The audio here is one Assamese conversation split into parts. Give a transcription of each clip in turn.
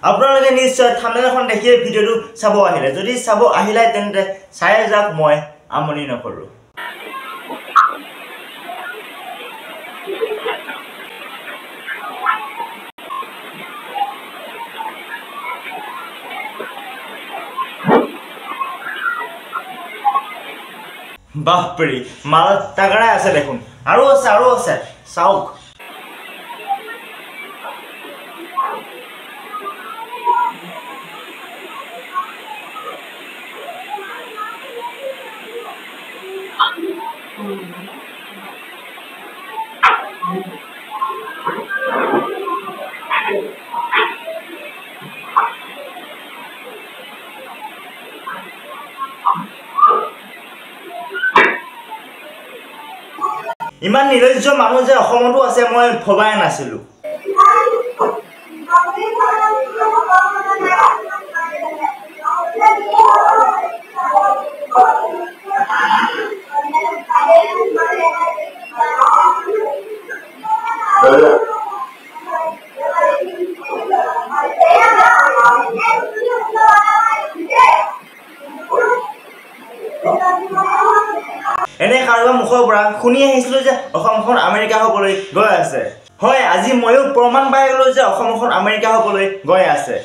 আপোনালোকে নিশ্চয় থাম্বনেলখন দেখিয়ে ভিডিঅ'টো চাব আহিলে যদি চাব আহিলে তেন্তে চাই যাওক মই আমনি নকৰো বাপৰে মাল তাগৰা আছে দেখোন আৰু আছে চাওক ইমান নিৰজ্য মানুহ যে অসমতো আছে মই ভবাই নাছিলো এনে কাৰোবাৰ মুখৰ পৰা শুনি আহিছিলো যে অসমখন আমেৰিকা হ'বলৈ গৈ আছে হয় আজি ময়ো প্ৰমাণ পাই গলো যে অসমখন আমেৰিকা হ'বলৈ গৈ আছে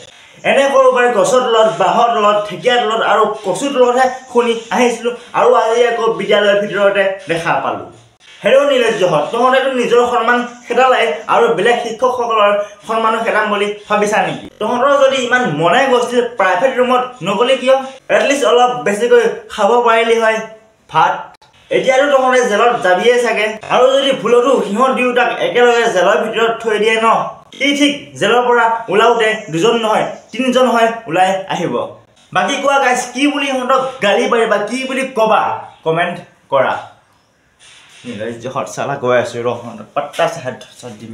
এনে কৰোবাৰ গছৰ তলত বাঁহৰ তলত ঢেকীয়াৰ তলত আৰু কচুৰ তলতহে শুনি আহিছিলো আৰু আজি আকৌ বিদ্যালয়ৰ ভিতৰতে দেখা পালো হেৰো নিৰজ্যহত তহঁতেতো নিজৰ সন্মান খেদালাই আৰু বেলেগ শিক্ষকসকলৰ সন্মানো খেদাম বুলি ভাবিছা নেকি তহঁতৰ যদি ইমান মনে গৈছিল প্ৰাইভেট ৰুমত নগলি কিয় এটলিষ্ট অলপ বেছিকৈ খাব পাৰিলি হয় ভাত এতিয়াতো তহঁতে জেলত যাবিয়ে চাগে আৰু যদি ভুলতো সিহঁত দুয়োটাক একেলগে জেলৰ ভিতৰত থৈ দিয়ে ন কি ঠিক জেলৰ পৰা ওলাওতে দুজন নহয় তিনিজন হয় ওলাই আহিব বাকি কোৱা গাইছ কি বুলি সিহঁতক গালি পাৰিবা কি বুলি কবা কমেন্ট কৰা নিৰজ্য হট চালা গৈ আছো ৰহ পাত্তা চাহাত দিম